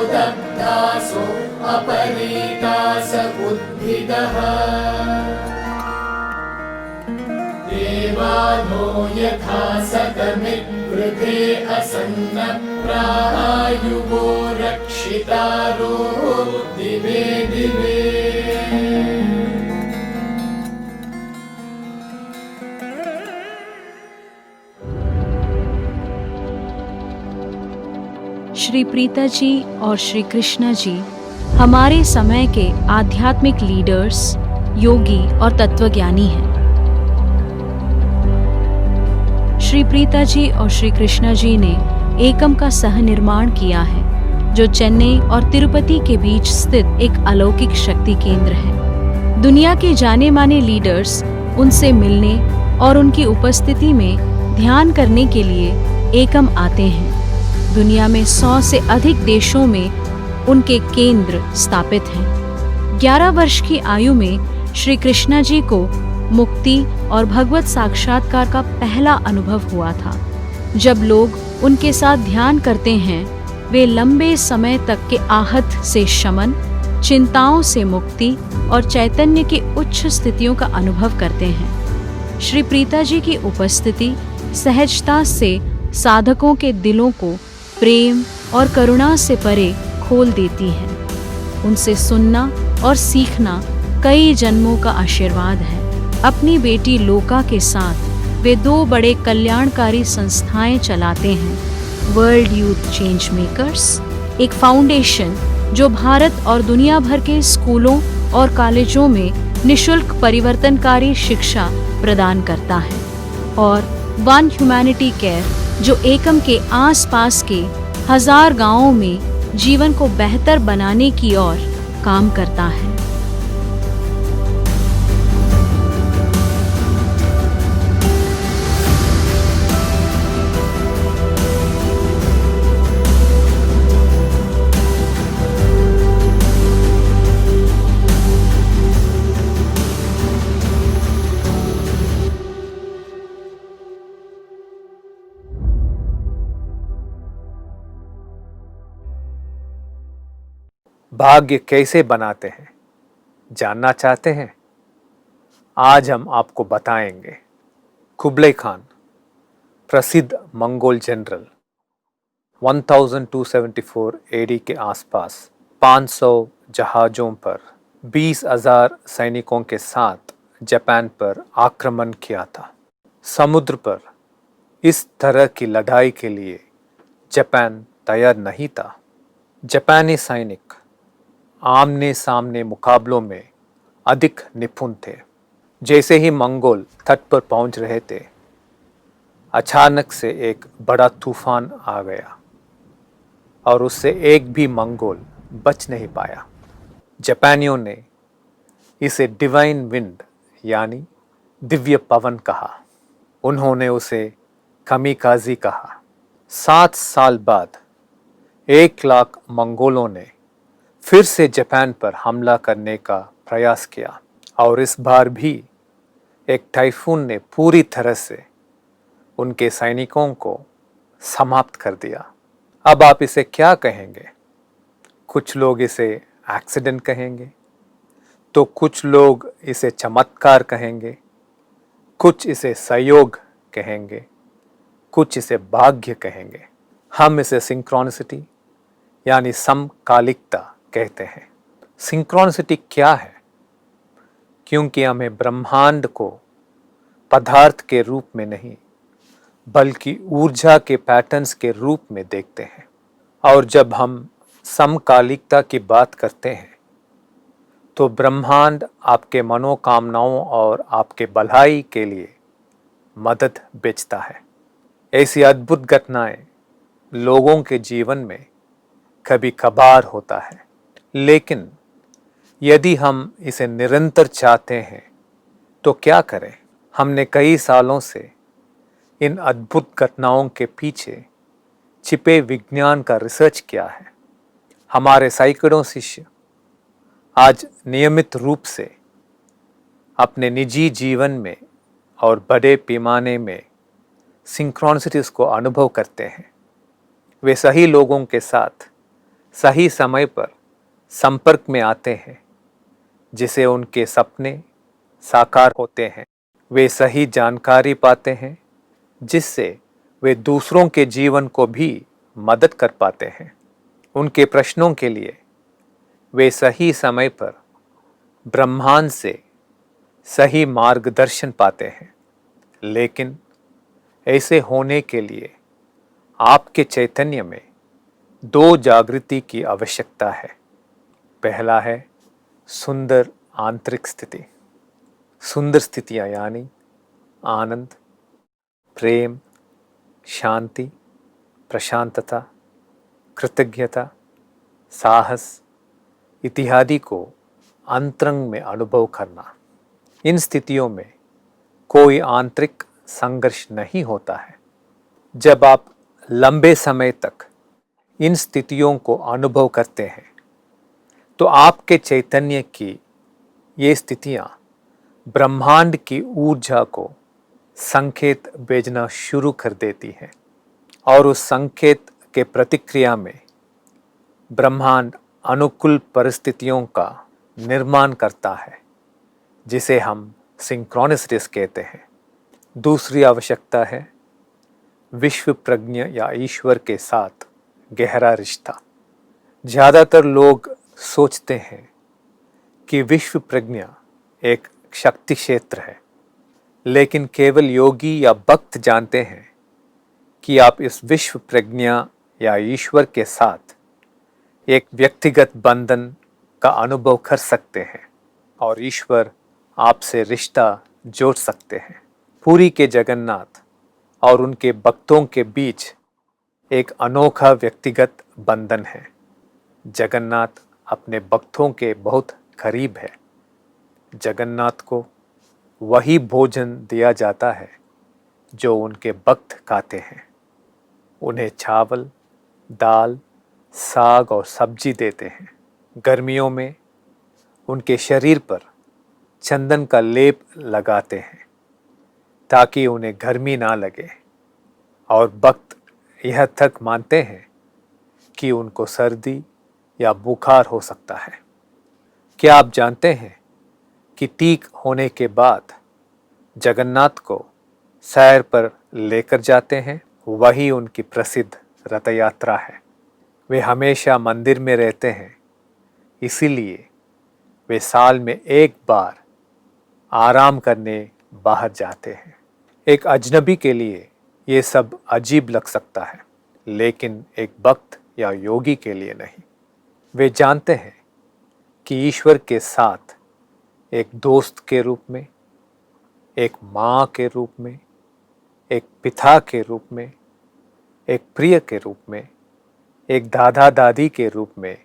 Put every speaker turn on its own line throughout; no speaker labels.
दग्धासो अपरीतास उद्भिदः देवानो यथा सतमिद्वृधे असन्नप्रायुवो रक्षितारो दिवे दिवे।
श्री प्रीता जी और श्री कृष्णा जी हमारे समय के आध्यात्मिक लीडर्स, योगी और तत्वज्ञानी हैं। श्री प्रीता जी और श्री कृष्णा जी ने एकम का सह निर्माण किया है, जो चेन्नई और तिरुपति के बीच स्थित एक अलौकिक शक्ति केंद्र है। दुनिया के जाने माने लीडर्स उनसे मिलने और उनकी उपस्थिति में ध्यान करने के लिए एकम आते हैं। दुनिया में 100 से अधिक देशों में उनके केंद्र स्थापित हैं। 11 वर्ष की आयु में श्री कृष्णा जी को मुक्ति और भगवत साक्षात्कार का पहला अनुभव हुआ था। जब लोग उनके साथ ध्यान करते हैं, वे लंबे समय तक के आहत से शमन, चिंताओं से मुक्ति और चैतन्य की उच्च स्थितियों का अनुभव करते हैं। श्री प्रीता जी की उपस्थिति सहजता से साधकों के दिलों को प्रेम और करुणा से परे खोल देती है। उनसे सुनना और सीखना कई जन्मों का आशीर्वाद है। अपनी बेटी लोका के साथ वे 2 बड़े कल्याणकारी संस्थाएं चलाते हैं। वर्ल्ड यूथ चेंज मेकर्स, एक फाउंडेशन जो भारत और दुनिया भर के स्कूलों और कॉलेजों में निशुल्क परिवर्तनकारी शिक्षा प्रदान करता है, और वन ह्यूमैनिटी केयर जो एकम के आसपास के 1000 गांवों में जीवन को बेहतर बनाने की ओर काम करता है।
भाग्य कैसे बनाते हैं, जानना चाहते हैं? आज हम आपको बताएंगे। कुबलई खान, प्रसिद्ध मंगोल जनरल, 1274 एडी के आसपास 500 जहाज़ों पर 20,000 सैनिकों के साथ जापान पर आक्रमण किया था। समुद्र पर इस तरह की लड़ाई के लिए जापान तैयार नहीं था। जापानी सैनिक आमने सामने मुकाबलों में अधिक निपुण थे। जैसे ही मंगोल तट पर पहुंच रहे थे, अचानक से एक बड़ा तूफान आ गया और उससे एक भी मंगोल बच नहीं पाया। जापानियों ने इसे डिवाइन विंड यानी दिव्य पवन कहा। उन्होंने उसे कामिकाज़ी कहा। 7 साल बाद 1 लाख मंगोलों ने फिर से जापान पर हमला करने का प्रयास किया, और इस बार भी एक टाइफून ने पूरी तरह से उनके सैनिकों को समाप्त कर दिया। अब आप इसे क्या कहेंगे? कुछ लोग इसे एक्सीडेंट कहेंगे, तो कुछ लोग इसे चमत्कार कहेंगे, कुछ इसे संयोग कहेंगे, कुछ इसे भाग्य कहेंगे। हम इसे सिंक्रोनिसिटी यानी समकालिकता कहते हैं। सिंक्रोनिसिटी क्या है? क्योंकि हमें ब्रह्मांड को पदार्थ के रूप में नहीं, बल्कि ऊर्जा के पैटर्न्स के रूप में देखते हैं। और जब हम समकालिकता की बात करते हैं, तो ब्रह्मांड आपके मनोकामनाओं और आपके भलाई के लिए मदद बेचता है। ऐसी अद्भुत घटनाएं लोगों के जीवन में कभी कभार होता है, लेकिन यदि हम इसे निरंतर चाहते हैं तो क्या करें? हमने कई सालों से इन अद्भुत घटनाओं के पीछे छिपे विज्ञान का रिसर्च किया है। हमारे सैकड़ों शिष्य आज नियमित रूप से अपने निजी जीवन में और बड़े पैमाने में सिंक्रोनिसिटीज को अनुभव करते हैं। वे सही लोगों के साथ सही समय पर संपर्क में आते हैं, जिसे उनके सपने साकार होते हैं। वे सही जानकारी पाते हैं, जिससे वे दूसरों के जीवन को भी मदद कर पाते हैं। उनके प्रश्नों के लिए वे सही समय पर ब्रह्मांड से सही मार्गदर्शन पाते हैं। लेकिन ऐसे होने के लिए आपके चैतन्य में 2 जागृति की आवश्यकता है। पहला है सुंदर आंतरिक स्थिति। सुंदर स्थितियाँ यानी आनंद, प्रेम, शांति, प्रशांतता, कृतज्ञता, साहस इत्यादि को अंतरंग में अनुभव करना। इन स्थितियों में कोई आंतरिक संघर्ष नहीं होता है। जब आप लंबे समय तक इन स्थितियों को अनुभव करते हैं तो आपके चैतन्य की ये स्थितियाँ ब्रह्मांड की ऊर्जा को संकेत भेजना शुरू कर देती हैं और उस संकेत के प्रतिक्रिया में ब्रह्मांड अनुकूल परिस्थितियों का निर्माण करता है, जिसे हम सिंक्रोनिसिटीज कहते हैं। दूसरी आवश्यकता है विश्व प्रज्ञ या ईश्वर के साथ गहरा रिश्ता। ज़्यादातर लोग सोचते हैं कि विश्व प्रज्ञा एक शक्ति क्षेत्र है, लेकिन केवल योगी या भक्त जानते हैं कि आप इस विश्व प्रज्ञा या ईश्वर के साथ एक व्यक्तिगत बंधन का अनुभव कर सकते हैं और ईश्वर आपसे रिश्ता जोड़ सकते हैं। पुरी के जगन्नाथ और उनके भक्तों के बीच एक अनोखा व्यक्तिगत बंधन है। जगन्नाथ अपने भक्तों के बहुत करीब है। जगन्नाथ को वही भोजन दिया जाता है जो उनके भक्त खाते हैं। उन्हें चावल, दाल, साग और सब्जी देते हैं। गर्मियों में उनके शरीर पर चंदन का लेप लगाते हैं ताकि उन्हें गर्मी ना लगे, और भक्त यह तक मानते हैं कि उनको सर्दी या बुखार हो सकता है। क्या आप जानते हैं कि ठीक होने के बाद जगन्नाथ को सैर पर लेकर जाते हैं? वही उनकी प्रसिद्ध रथ यात्रा है। वे हमेशा मंदिर में रहते हैं, इसीलिए वे साल में एक बार आराम करने बाहर जाते हैं। एक अजनबी के लिए ये सब अजीब लग सकता है, लेकिन एक भक्त या योगी के लिए नहीं। वे जानते हैं कि ईश्वर के साथ एक दोस्त के रूप में, एक माँ के रूप में, एक पिता के रूप में, एक प्रिय के रूप में, एक दादा दादी के रूप में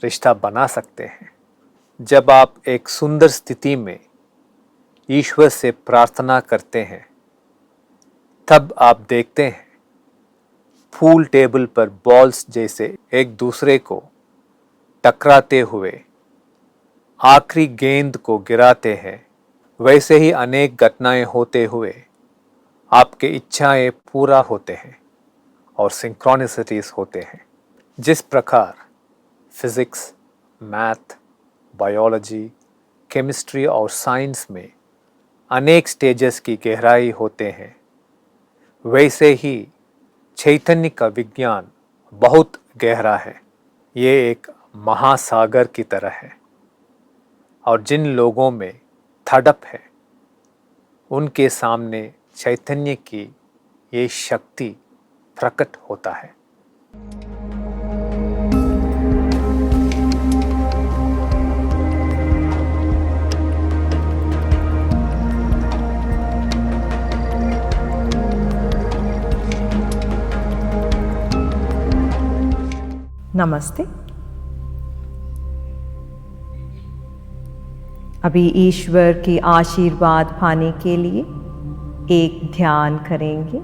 रिश्ता बना सकते हैं। जब आप एक सुंदर स्थिति में ईश्वर से प्रार्थना करते हैं, तब आप देखते हैं पूल टेबल पर बॉल्स जैसे एक दूसरे को टकराते हुए आखिरी गेंद को गिराते हैं। वैसे ही अनेक घटनाएं होते हुए आपके इच्छाएं पूरा होते हैं और सिंक्रोनिसिटीज होते हैं। जिस प्रकार फिजिक्स, मैथ, बायोलॉजी, केमिस्ट्री और साइंस में अनेक स्टेजेस की गहराई होते हैं, वैसे ही चैतन्य का विज्ञान बहुत गहरा है। ये एक महासागर की तरह है, और जिन लोगों में धड़प है उनके सामने चैतन्य की ये शक्ति प्रकट होता है।
नमस्ते। अभी ईश्वर के आशीर्वाद पाने के लिए एक ध्यान करेंगे।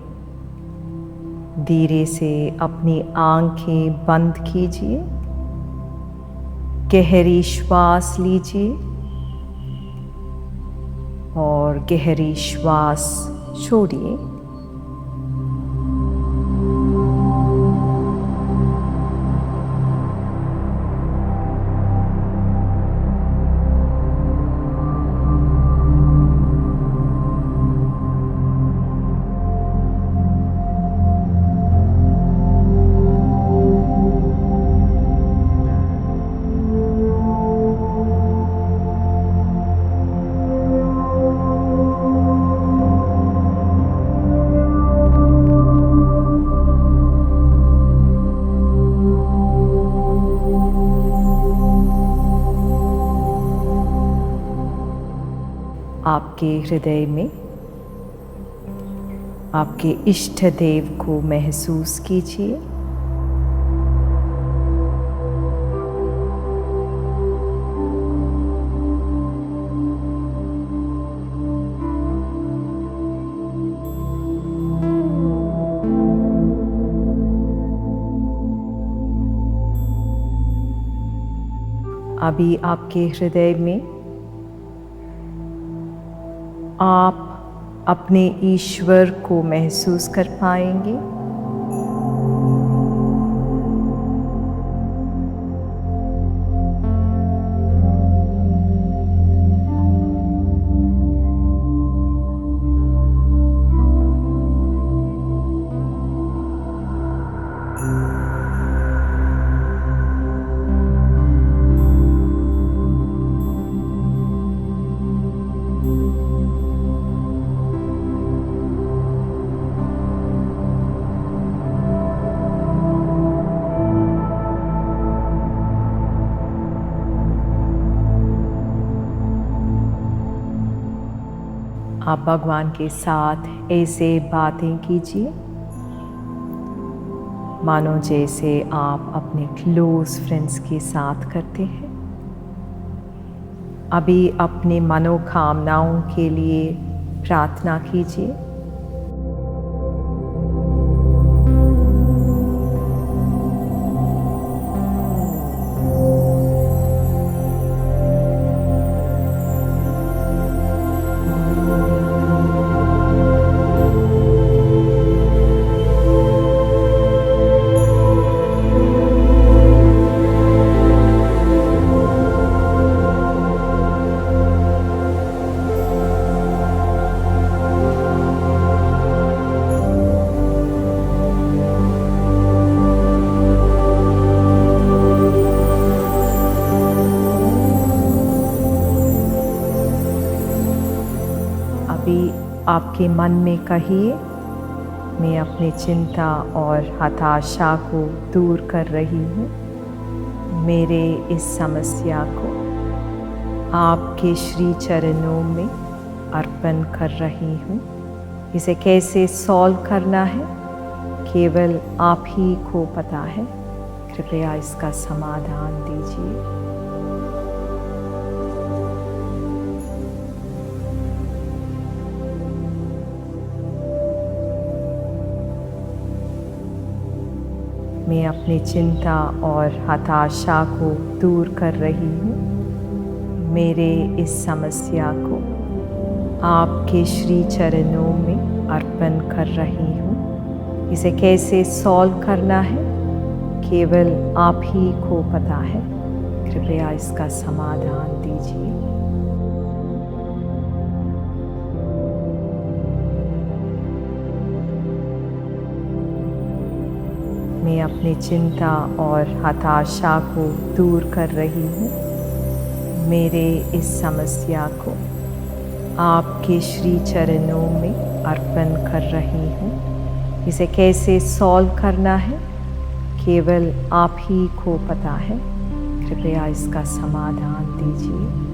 धीरे से अपनी आंखें बंद कीजिए, गहरी श्वास लीजिए और गहरी श्वास छोड़िए। आपके हृदय में आपके इष्ट देव को महसूस कीजिए। अभी आपके हृदय में आप अपने ईश्वर को महसूस कर पाएंगे। आप भगवान के साथ ऐसे बातें कीजिए मानो जैसे आप अपने क्लोज फ्रेंड्स के साथ करते हैं। अभी अपने मनोकामनाओं के लिए प्रार्थना कीजिए। आपके मन में कहिए, मैं अपनी चिंता और हताशा को दूर कर रही हूँ। मेरे इस समस्या को आपके श्री चरणों में अर्पण कर रही हूँ। इसे कैसे सॉल्व करना है केवल आप ही को पता है। कृपया इसका समाधान दीजिए। मैं अपनी चिंता और हताशा को दूर कर रही हूँ। मेरे इस समस्या को आपके श्री चरणों में अर्पण कर रही हूँ। इसे कैसे सॉल्व करना है केवल आप ही को पता है। कृपया इसका समाधान दीजिए। मैं अपनी चिंता और हताशा को दूर कर रही हूँ। मेरे इस समस्या को आपके श्री चरणों में अर्पण कर रही हूँ। इसे कैसे सॉल्व करना है केवल आप ही को पता है। कृपया इसका समाधान दीजिए।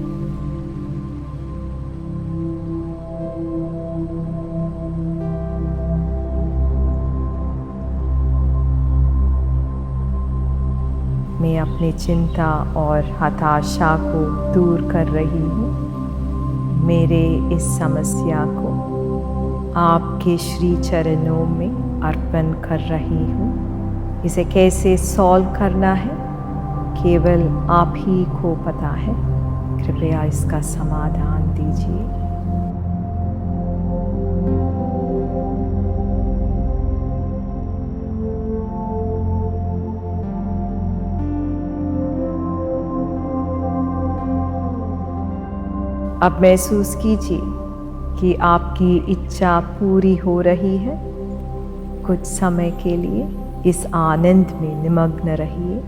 मैं अपनी चिंता और हताशा को दूर कर रही हूँ। मेरे इस समस्या को आपके श्री चरणों में अर्पण कर रही हूँ। इसे कैसे सॉल्व करना है केवल आप ही को पता है। कृपया इसका समाधान दीजिए। अब महसूस कीजिए कि आपकी इच्छा पूरी हो रही है। कुछ समय के लिए इस आनंद में निमग्न रहिए।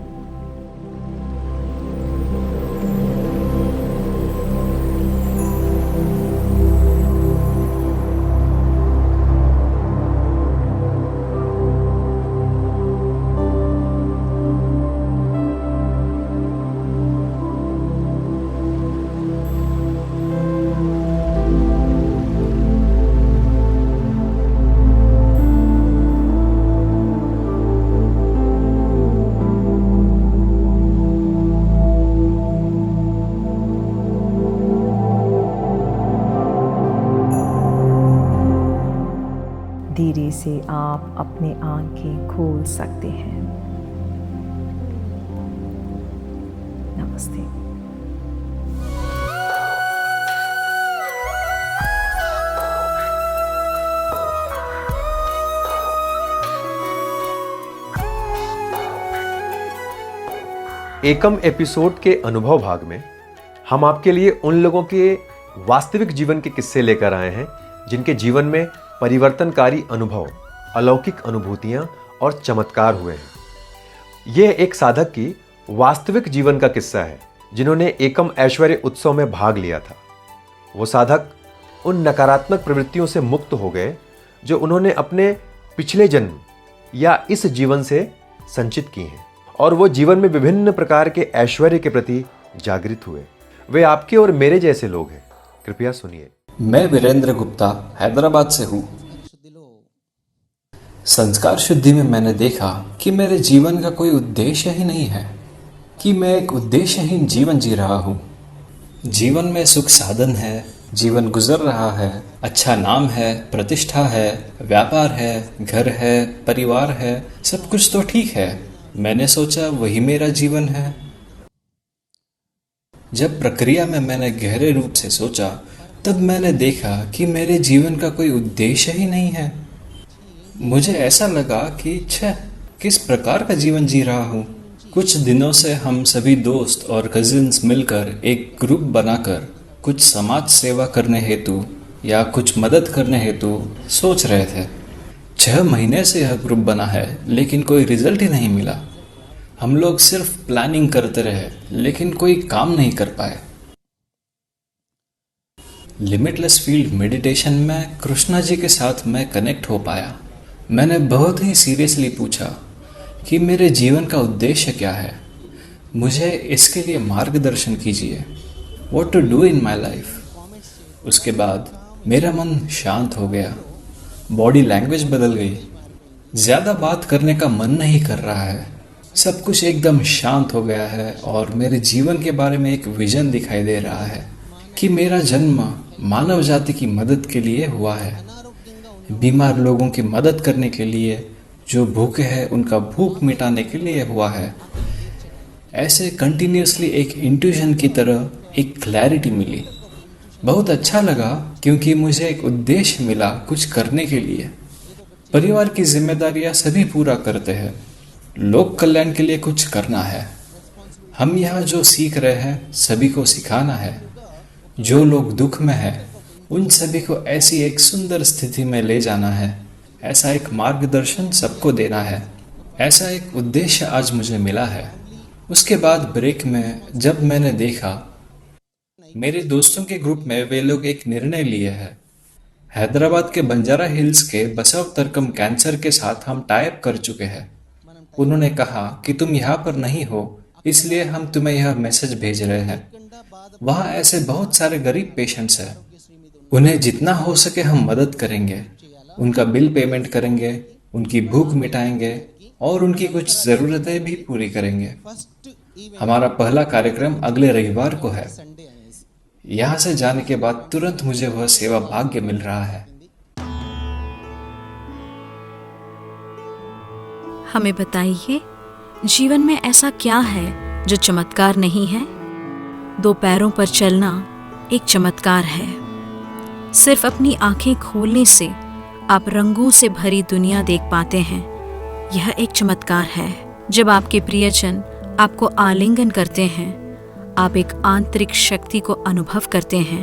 आप अपनी आंखें खोल सकते हैं। नमस्ते।
एकम एपिसोड के अनुभव भाग में हम आपके लिए उन लोगों के वास्तविक जीवन के किस्से लेकर आए हैं जिनके जीवन में परिवर्तनकारी अनुभव, अलौकिक अनुभूतियां और चमत्कार हुए हैं। यह एक साधक की वास्तविक जीवन का किस्सा है जिन्होंने एकम ऐश्वर्य उत्सव में भाग लिया था। वो साधक उन नकारात्मक प्रवृत्तियों से मुक्त हो गए जो उन्होंने अपने पिछले जन्म या इस जीवन से संचित की हैं, और वो जीवन में विभिन्न प्रकार के ऐश्वर्य के प्रति जागृत हुए। वे आपके और मेरे जैसे लोग हैं। कृपया सुनिए।
मैं वीरेंद्र गुप्ता हैदराबाद से हूँ। संस्कार शुद्धि में मैंने देखा कि मेरे जीवन का कोई उद्देश्य ही नहीं है, कि मैं एक उद्देश्यहीन जीवन जी रहा हूँ। जीवन में सुख साधन है, जीवन गुजर रहा है, अच्छा नाम है, प्रतिष्ठा है, व्यापार है, घर है, परिवार है, सब कुछ तो ठीक है। मैंने सोचा वही मेरा जीवन है। जब प्रक्रिया में मैंने गहरे रूप से सोचा तब मैंने देखा कि मेरे जीवन का कोई उद्देश्य ही नहीं है। मुझे ऐसा लगा कि किस प्रकार का जीवन जी रहा हूँ। कुछ दिनों से हम सभी दोस्त और कजिन्स मिलकर एक ग्रुप बनाकर कुछ समाज सेवा करने हेतु या कुछ मदद करने हेतु सोच रहे थे। 6 महीने से यह ग्रुप बना है लेकिन कोई रिजल्ट ही नहीं मिला। हम लोग सिर्फ प्लानिंग करते रहे लेकिन कोई काम नहीं कर पाए। लिमिटलेस फील्ड मेडिटेशन में कृष्णा जी के साथ मैं कनेक्ट हो पाया। मैंने बहुत ही सीरियसली पूछा कि मेरे जीवन का उद्देश्य क्या है, मुझे इसके लिए मार्गदर्शन कीजिए। What to do in my life. उसके बाद मेरा मन शांत हो गया, बॉडी लैंग्वेज बदल गई, ज़्यादा बात करने का मन नहीं कर रहा है, सब कुछ एकदम शांत हो गया है और मेरे जीवन के बारे में एक विजन दिखाई दे रहा है कि मेरा जन्म मानव जाति की मदद के लिए हुआ है, बीमार लोगों की मदद करने के लिए, जो भूखे हैं उनका भूख मिटाने के लिए हुआ है। ऐसे कंटिन्यूसली एक इंट्यूशन की तरह एक क्लैरिटी मिली। बहुत अच्छा लगा क्योंकि मुझे एक उद्देश्य मिला कुछ करने के लिए। परिवार की जिम्मेदारियां सभी पूरा करते हैं, लोक कल्याण के लिए कुछ करना है। हम यहाँ जो सीख रहे हैं सभी को सिखाना है। जो लोग दुख में हैं उन सभी को ऐसी एक सुंदर स्थिति में ले जाना है। ऐसा एक मार्गदर्शन सबको देना है। ऐसा एक उद्देश्य आज मुझे मिला है। उसके बाद ब्रेक में जब मैंने देखा मेरे दोस्तों के ग्रुप में वे लोग एक निर्णय लिए हैं। हैदराबाद के बंजारा हिल्स के बसव तरकम कैंसर के साथ हम टाइप कर चुके हैं। उन्होंने कहा कि तुम यहाँ पर नहीं हो इसलिए हम तुम्हें यह मैसेज भेज रहे हैं। वहाँ ऐसे बहुत सारे गरीब पेशेंट्स हैं, उन्हें जितना हो सके हम मदद करेंगे, उनका बिल पेमेंट करेंगे, उनकी भूख मिटाएंगे और उनकी कुछ ज़रूरतें भी पूरी करेंगे। हमारा पहला कार्यक्रम अगले रविवार को है। यहाँ से जाने के बाद तुरंत मुझे वह सेवा भाग्य मिल रहा है।
हमें बताइए, जीवन में ऐसा क्या है जो चमत्कार नहीं है? 2 पैरों पर चलना एक चमत्कार है। सिर्फ अपनी आंखें खोलने से आप रंगों से भरी दुनिया देख पाते हैं, यह एक चमत्कार है। जब आपके प्रियजन आपको आलिंगन करते हैं, आप एक आंतरिक शक्ति को अनुभव करते हैं,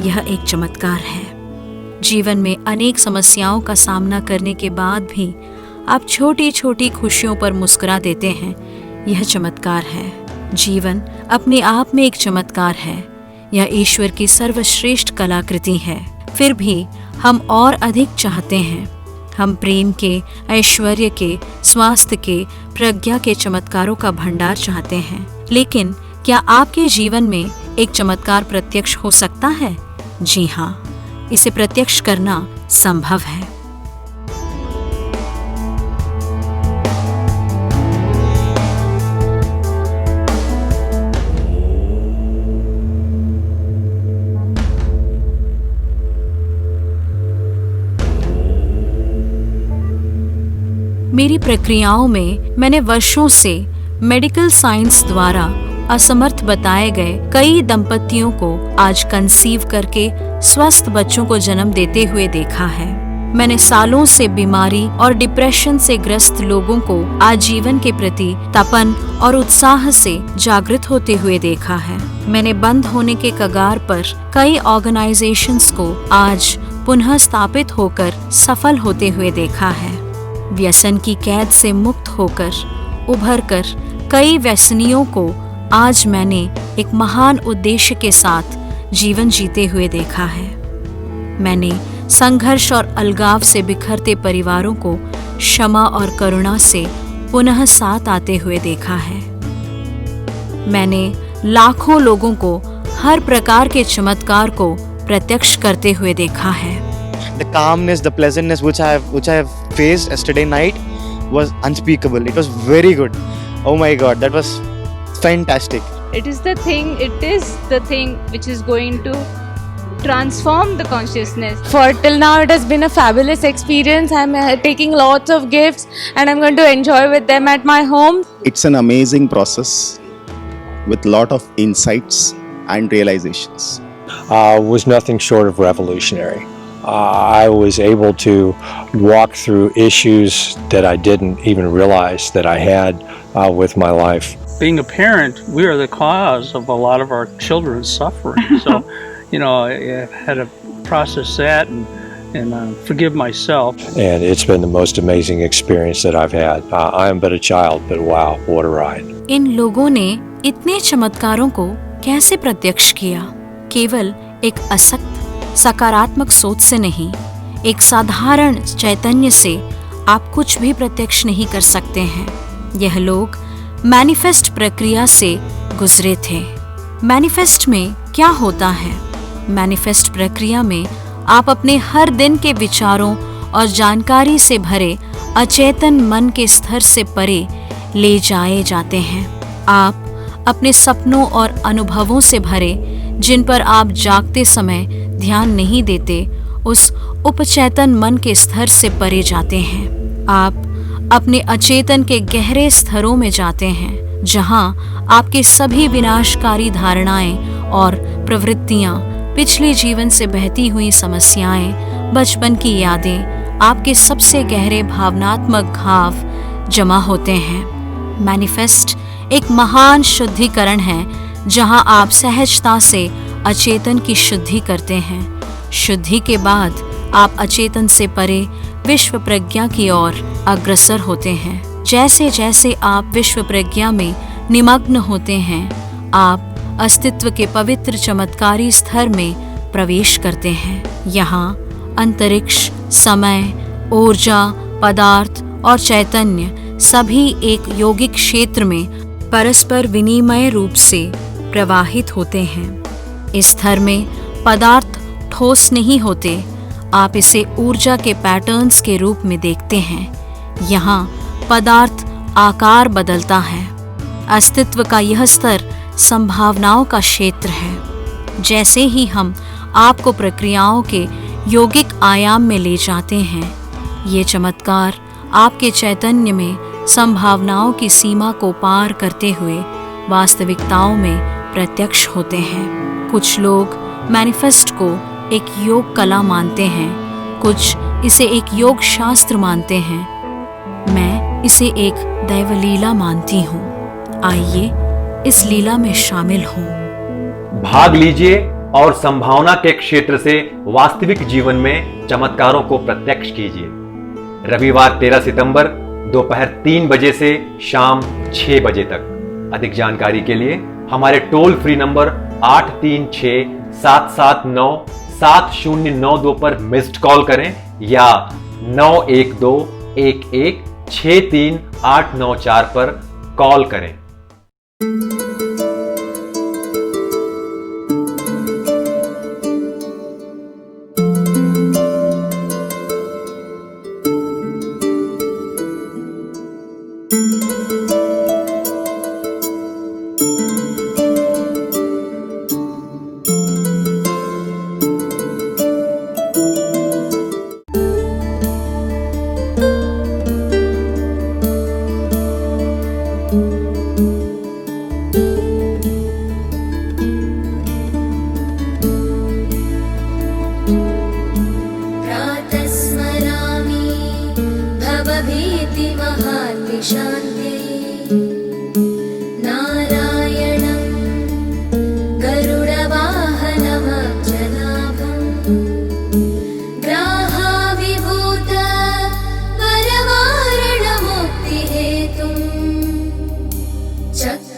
यह एक चमत्कार है। जीवन में अनेक समस्याओं का सामना करने के बाद भी आप छोटी छोटी खुशियों पर मुस्कुरा देते हैं, यह चमत्कार है। जीवन अपने आप में एक चमत्कार है। यह ईश्वर की सर्वश्रेष्ठ कलाकृति है। फिर भी हम और अधिक चाहते हैं। हम प्रेम के, ऐश्वर्य के, स्वास्थ्य के, प्रज्ञा के चमत्कारों का भंडार चाहते हैं। लेकिन क्या आपके जीवन में एक चमत्कार प्रत्यक्ष हो सकता है? जी हाँ, इसे प्रत्यक्ष करना संभव है। मेरी प्रक्रियाओं में मैंने वर्षों से मेडिकल साइंस द्वारा असमर्थ बताए गए कई दंपतियों को आज कंसीव करके स्वस्थ बच्चों को जन्म देते हुए देखा है। मैंने सालों से बीमारी और डिप्रेशन से ग्रस्त लोगों को आजीवन के प्रति तपन और उत्साह से जागृत होते हुए देखा है। मैंने बंद होने के कगार पर कई ऑर्गेनाइजेशंस को आज पुनः स्थापित होकर सफल होते हुए देखा है। व्यसन की कैद से मुक्त होकर उभरकर कई व्यसनियों को आज मैंने एक महान उद्देश्य के साथ जीवन जीते हुए देखा है। मैंने संघर्ष और अलगाव से बिखरते परिवारों को क्षमा और करुणा से पुनः साथ आते हुए देखा है। मैंने लाखों लोगों को हर प्रकार के चमत्कार को प्रत्यक्ष करते हुए देखा है।
The calmness, the pleasantness which I have faced yesterday night was unspeakable. It was very good. Oh my God, that was fantastic.
It is the thing which is going to transform the consciousness.
For till now it has been a fabulous experience. I'm taking lots of gifts and I'm going to enjoy with them at my home.
It's an amazing process with lot of insights and realizations.
Was nothing short of revolutionary. I was able to walk through issues that I didn't even realize that I had with my life.
Being a parent, we are the cause of a lot of our children's suffering. So, I had to process that and forgive myself.
And it's been the most amazing experience that I've had. I am but a child, but wow, what a ride.
इन लोगों ने इतने चमत्कारों को कैसे प्रत्यक्ष किया? केवल एक असक्त सकारात्मक सोच से नहीं, एक साधारण चैतन्य से आप कुछ भी प्रत्यक्ष नहीं कर सकते हैं। यह लोग मैनिफेस्ट प्रक्रिया से गुजरे थे। मैनिफेस्ट में क्या होता है? मैनिफेस्ट प्रक्रिया में आप अपने हर दिन के विचारों और जानकारी से भरे अचेतन मन के स्तर से परे ले जाए जाते हैं। आप अपने सपनों और अनुभवों से भरे, जिन पर आप जागते समय ध्यान नहीं देते, उस उपचेतन मन के स्तर से परे जाते हैं। आप अपने अचेतन के गहरे स्तरों में जाते हैं, जहां आपके सभी विनाशकारी धारणाएं और प्रवृत्तियां, पिछले जीवन से बहती हुई समस्याएं, बचपन की यादें, आपके सबसे गहरे भावनात्मक घाव जमा होते हैं। मैनिफेस्ट एक महान शुद्धिकरण है, जहां आप सहजता से अचेतन की शुद्धि करते हैं। शुद्धि के बाद आप अचेतन से परे विश्व प्रज्ञा की ओर अग्रसर होते हैं। जैसे जैसे आप विश्व प्रज्ञा में निमग्न होते हैं, आप अस्तित्व के पवित्र चमत्कारी स्तर में प्रवेश करते हैं। यहाँ अंतरिक्ष, समय, ऊर्जा, पदार्थ और चैतन्य सभी एक यौगिक क्षेत्र में परस्पर विनिमय रूप से प्रवाहित होते हैं। इस स्तर में पदार्थ ठोस नहीं होते, आप इसे ऊर्जा के पैटर्न्स के रूप में देखते हैं। यहाँ पदार्थ आकार बदलता है। अस्तित्व का यह स्तर संभावनाओं का क्षेत्र है। जैसे ही हम आपको प्रक्रियाओं के यौगिक आयाम में ले जाते हैं, ये चमत्कार आपके चैतन्य में संभावनाओं की सीमा को पार करते हुए वास्तविकताओं में प्रत्यक्ष होते हैं। कुछ लोग मैनिफेस्ट को एक योग कला मानते हैं, कुछ इसे एक योग शास्त्र मानते हैं। मैं इसे एक दैवलीला मानती हूँ। आइए इस लीला में शामिल हों।
भाग लीजिए और संभावना के क्षेत्र से वास्तविक जीवन में चमत्कारों को प्रत्यक्ष कीजिए। रविवार 13 सितंबर दोपहर 3 बजे से शाम 6 बजे तक। अधिक जानकारी के लिए हमारे टोल फ्री नंबर 836-779-7092 पर मिस्ड कॉल करें या 9121163894 पर कॉल करें।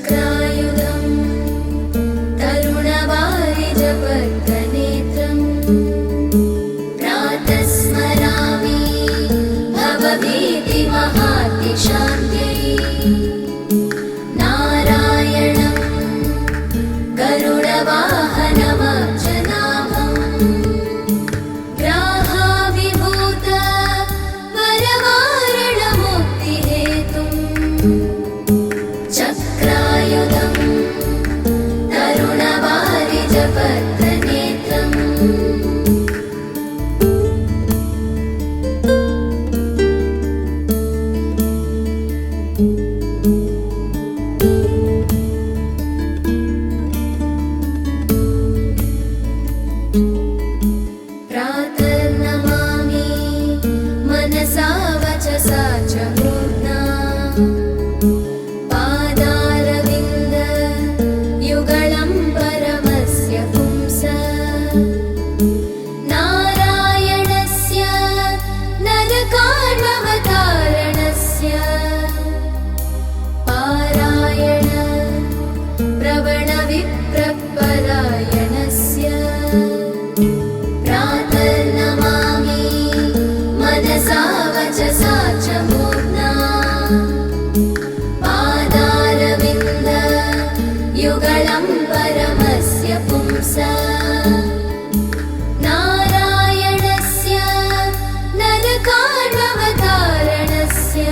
चक्रायुधं तरुणवारिजपर्कनेत्रम् प्रातः स्मरामि भवभीतिमहातिशान्त्यै नारायणं गरुडवाहनमर्जनाभम् ग्राहाभिभूत वरवारणमुक्तिहेतुम् चक्रायुधं तरुणवारिजपर्कनेत्रम् प्रातर्नमामि मनसा वचसा च मूर्ध्ना पादारविन्द युगलं परमस्य पुंस नारायणस्य नरकार्णवतारणस्य पारायण प्रवणविप्रपरायणस्य प्रातर्नमामि मनसा वचसा च मूर्ध्ना पादारविन्द युगलं परमस्य पुंस नारायणस्य नरकार्णवतारणस्य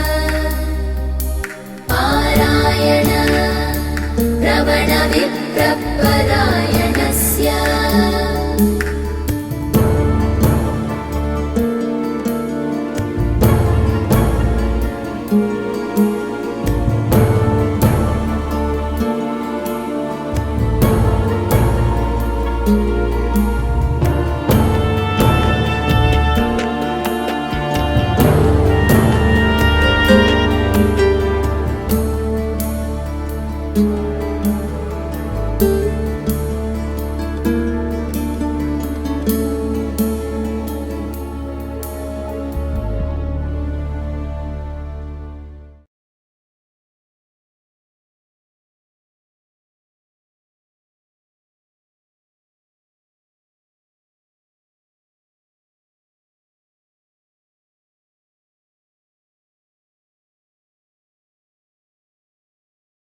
पारायण प्रवणविप्रपरायणस्य
Thank you.